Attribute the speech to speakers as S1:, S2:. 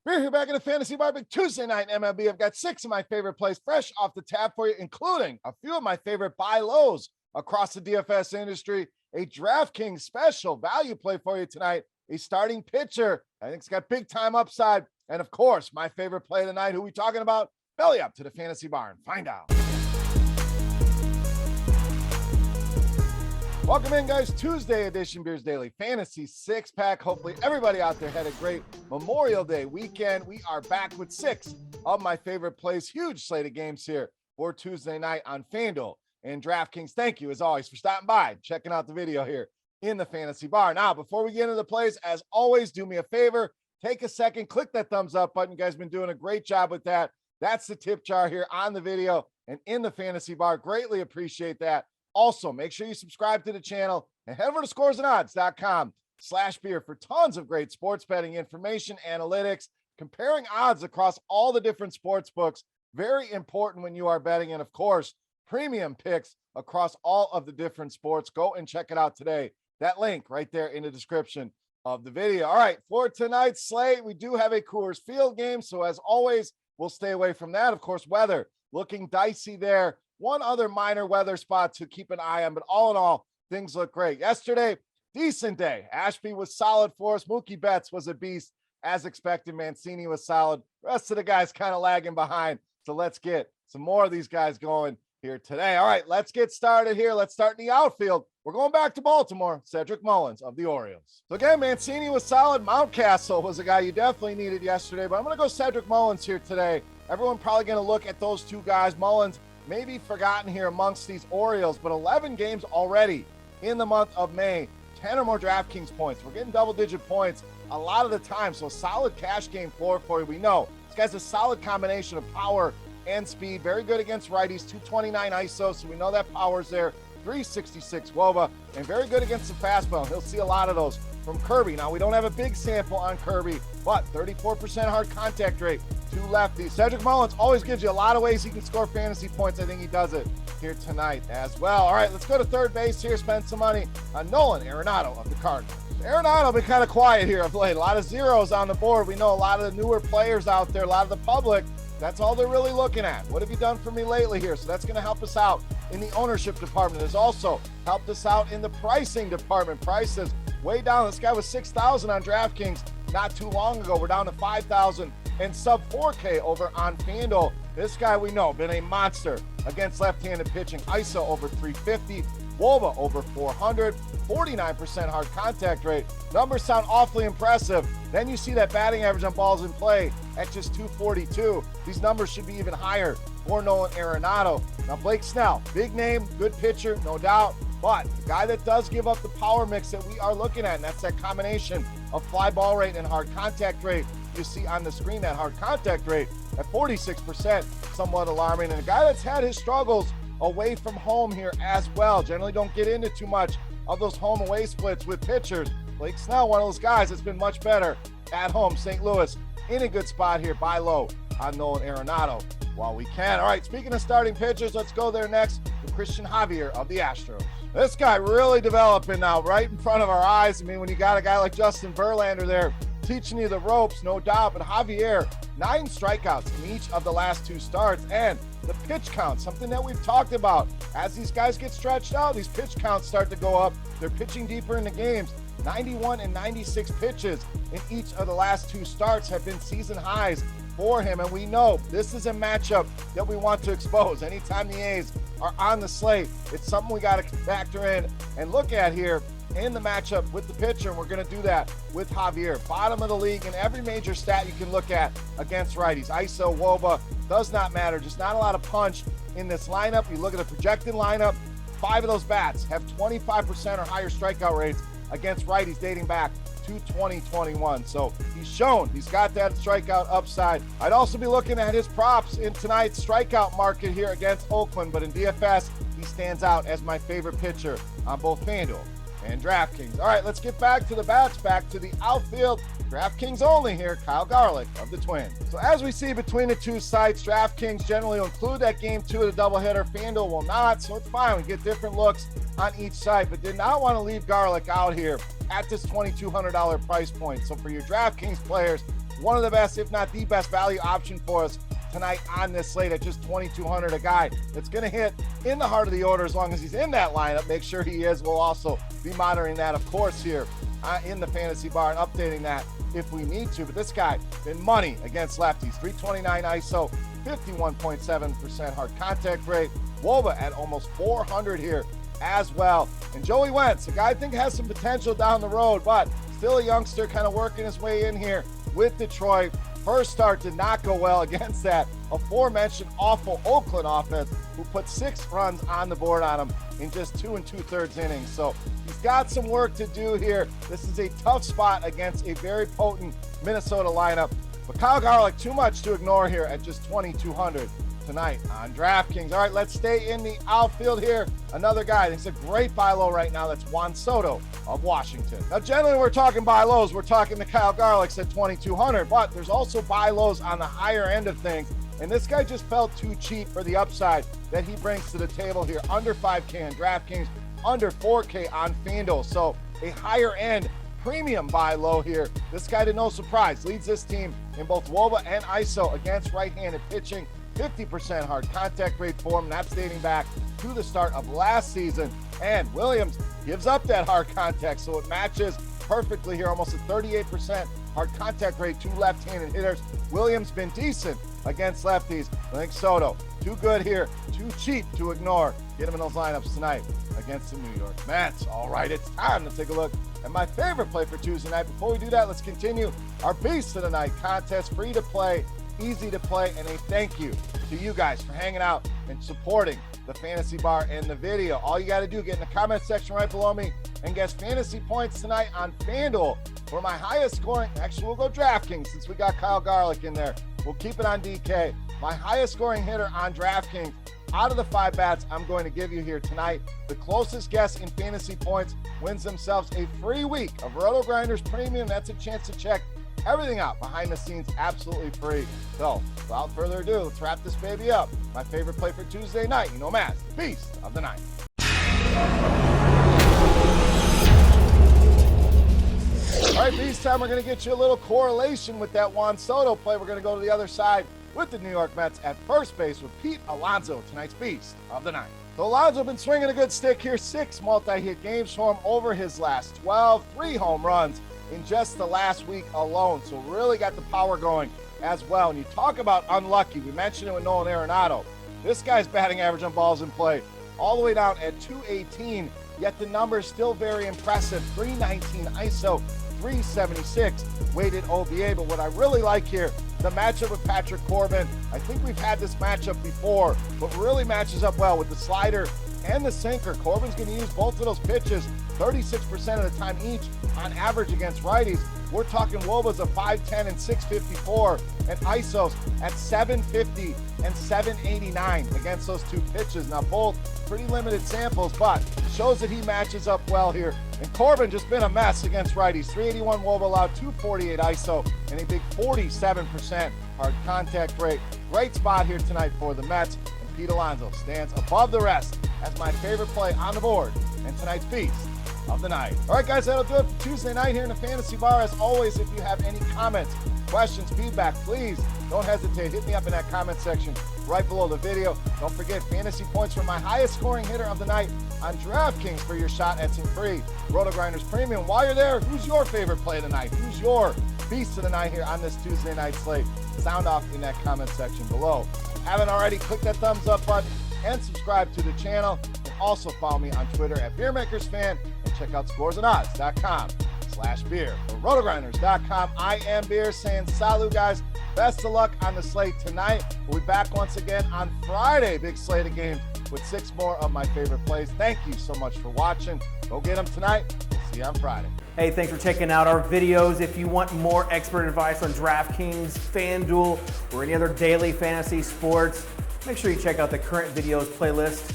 S1: We're here back in the Fantasy Barbecue Tuesday night in MLB. I've got 6 of my favorite plays fresh off the tab for you, including a few of my favorite buy lows across the DFS industry, a DraftKings special value play for you tonight, a starting pitcher I think it's got big time upside, and of course, my favorite play tonight. Who we talking about? Belly up to the Fantasy Barn. Find out. Welcome in, guys. Tuesday edition Beers Daily Fantasy 6-pack. Hopefully everybody out there had a great Memorial Day weekend. We are back with 6 of my favorite plays. Huge slate of games here for Tuesday night on FanDuel and DraftKings. Thank you, as always, for stopping by, checking out the video here in the Fantasy Bar. Now, before we get into the plays, as always, do me a favor. Take a second, click that thumbs up button. You guys have been doing a great job with that. That's the tip jar here on the video and in the Fantasy Bar. Greatly appreciate that. Also, make sure you subscribe to the channel and head over to scoresandodds.com/beer for tons of great sports betting information, analytics, comparing odds across all the different sports books. Very important when you are betting. And of course, premium picks across all of the different sports. Go and check it out today. That link right there in the description of the video. All right, for tonight's slate, we do have a Coors Field game. So as always, we'll stay away from that. Of course, weather looking dicey there. One other minor weather spot to keep an eye on, but all in all, things look great. Yesterday, decent day. Ashby was solid for us. Mookie Betts was a beast as expected. Mancini was solid. The rest of the guys kind of lagging behind. So let's get some more of these guys going here today. All right, let's get started here. Let's start in the outfield. We're going back to Baltimore. Cedric Mullins of the Orioles. So again, Mancini was solid. Mountcastle was a guy you definitely needed yesterday, but I'm going to go Cedric Mullins here today. Everyone probably going to look at those two guys. Mullins maybe forgotten here amongst these Orioles, but 11 games already in the month of May, 10 or more DraftKings points. We're getting double-digit points a lot of the time, so solid cash game floor for you. We know this guy's a solid combination of power and speed. Very good against righties, 229 ISO, so we know that power's there. 366 WOBA, and very good against the fastball. He'll see a lot of those from Kirby. Now, we don't have a big sample on Kirby, but 34% hard contact rate, 2 lefties. Cedric Mullins always gives you a lot of ways he can score fantasy points. I think he does it here tonight as well. All right, let's go to third base here, spend some money on Nolan Arenado of the Cardinals. Arenado been kind of quiet here of late. A lot of zeros on the board. We know a lot of the newer players out there, a lot of the public, that's all they're really looking at. What have you done for me lately here? So that's going to help us out in the ownership department. It's also helped us out in the pricing department. Prices way down. This guy was 6,000 on DraftKings not too long ago. We're down to 5,000 and sub 4K over on FanDuel. This guy we know been a monster against left-handed pitching. ISO over 350, WOBA over 400, 49% hard contact rate. Numbers sound awfully impressive. Then you see that batting average on balls in play at just 242. These numbers should be even higher for Nolan Arenado. Now, Blake Snell, big name, good pitcher, no doubt, but the guy that does give up the power mix that we are looking at, and that's that combination of fly ball rate and hard contact rate. You see on the screen that hard contact rate at 46%, somewhat alarming. And a guy that's had his struggles away from home here as well. Generally don't get into too much of those home away splits with pitchers. Blake Snell, one of those guys that's been much better at home. St. Louis in a good spot here. Buy low on Nolan Arenado while we can. All right, speaking of starting pitchers, let's go there next with Cristian Javier of the Astros. This guy really developing now right in front of our eyes. I mean, when you got a guy like Justin Verlander there teaching you the ropes, no doubt, but Javier, 9 strikeouts in each of the last 2 starts, and the pitch count, something that we've talked about. As these guys get stretched out, these pitch counts start to go up. They're pitching deeper in the games. 91 and 96 pitches in each of the last 2 starts have been season highs for him, and we know this is a matchup that we want to expose. Anytime the A's are on the slate, it's something we got to factor in and look at here in the matchup with the pitcher, and we're going to do that with Javier. Bottom of the league in every major stat you can look at against righties. ISO, WOBA, does not matter. Just not a lot of punch in this lineup. You look at the projected lineup, 5 of those bats have 25% or higher strikeout rates against righties dating back to 2021. So he's shown he's got that strikeout upside. I'd also be looking at his props in tonight's strikeout market here against Oakland, but in DFS, he stands out as my favorite pitcher on both FanDuel and DraftKings. All right, let's get back to the bats, back to the outfield. DraftKings only here, Kyle Garlick of the Twins. So as we see between the 2 sites, DraftKings generally will include that game 2 of the doubleheader. FanDuel will not, so it's fine. We get different looks on each site, but did not want to leave Garlick out here at this $2,200 price point. So for your DraftKings players, one of the best, if not the best value option for us tonight on this slate at just 2,200. A guy that's going to hit in the heart of the order as long as he's in that lineup. Make sure he is. We'll also be monitoring that, of course, here in the fantasy bar and updating that if we need to. But this guy been money against lefties. 329 ISO, 51.7% hard contact rate. Woba at almost 400 here as well. And Joey Wentz, a guy I think has some potential down the road, but still a youngster kind of working his way in here with Detroit. First start did not go well against that aforementioned awful Oakland offense, who put 6 runs on the board on him in just 2 2/3 innings. So he's got some work to do here. This is a tough spot against a very potent Minnesota lineup. But Kyle Garlick, too much to ignore here at just 2,200 tonight on DraftKings. All right, let's stay in the outfield here. Another guy that's a great buy low right now. That's Juan Soto of Washington. Now, generally, we're talking buy lows. We're talking the Kyle Garlicks at 2,200, but there's also buy lows on the higher end of things. And this guy just felt too cheap for the upside that he brings to the table here. Under 5K on DraftKings, under 4K on FanDuel. So a higher end premium buy low here. This guy, to no surprise, leads this team in both WOBA and ISO against right-handed pitching. 50% hard contact rate for him, and that's dating back to the start of last season. And Williams gives up that hard contact, so it matches perfectly here. Almost a 38% hard contact rate to left-handed hitters. Williams been decent against lefties. I think Soto, too good here, too cheap to ignore. Get him in those lineups tonight against the New York Mets. All right, it's time to take a look at my favorite play for Tuesday night. Before we do that, let's continue our Beast of the Night contest. Free to play, easy to play, and a thank you to you guys for hanging out and supporting the fantasy bar and the video. All you got to do, get in the comment section right below me and guess fantasy points tonight on FanDuel for my highest scoring. Actually, we'll go DraftKings since we got Kyle Garlick in there. We'll keep it on DK. My highest scoring hitter on DraftKings out of the 5 bats I'm going to give you here tonight. The closest guess in fantasy points wins themselves a free week of RotoGrinders Premium. That's a chance to check everything out behind the scenes, absolutely free. So without further ado, let's wrap this baby up. My favorite play for Tuesday night, you know, Matt, the Beast of the Night. All right, Beast time, we're going to get you a little correlation with that Juan Soto play. We're going to go to the other side with the New York Mets at first base with Pete Alonso, tonight's Beast of the Night. So Alonso been swinging a good stick here. 6 multi-hit games for him over his last 12, 3 home runs in just the last week alone. So really got the power going as well. And you talk about unlucky. We mentioned it with Nolan Arenado. This guy's batting average on balls in play all the way down at 218, yet the numbers still very impressive. 319 ISO, 376 weighted OBA. But what I really like here, the matchup with Patrick Corbin. I think we've had this matchup before, but really matches up well with the slider and the sinker. Corbin's going to use both of those pitches 36% of the time each on average against righties. We're talking WOBAs of 510 and 654 and ISOs at 750 and 789 against those 2 pitches. Now both pretty limited samples, but shows that he matches up well here. And Corbin just been a mess against righties. 381 WOBA allowed, 248 ISO, and a big 47% hard contact rate. Great spot here tonight for the Mets. And Pete Alonso stands above the rest as my favorite play on the board and tonight's Beast of the Night. All right, guys, that'll do it for Tuesday night here in the Fantasy Bar. As always, if you have any comments, questions, feedback, please don't hesitate. Hit me up in that comment section right below the video. Don't forget fantasy points for my highest scoring hitter of the night on DraftKings for your shot at some free RotoGrinders Premium. While you're there, who's your favorite play of the night? Who's your Beast of the Night here on this Tuesday night slate? Sound off in that comment section below. If you haven't already, click that thumbs up button and subscribe to the channel. And also follow me on Twitter at Beermakersfan and check out scoresandodds.com/beer. For RotoGrinders.com, I am Beer saying salut, guys. Best of luck on the slate tonight. We'll be back once again on Friday. Big slate of games with 6 more of my favorite plays. Thank you so much for watching. Go get them tonight. We'll see you on Friday.
S2: Hey, thanks for checking out our videos. If you want more expert advice on DraftKings, FanDuel, or any other daily fantasy sports, make sure you check out the current videos playlist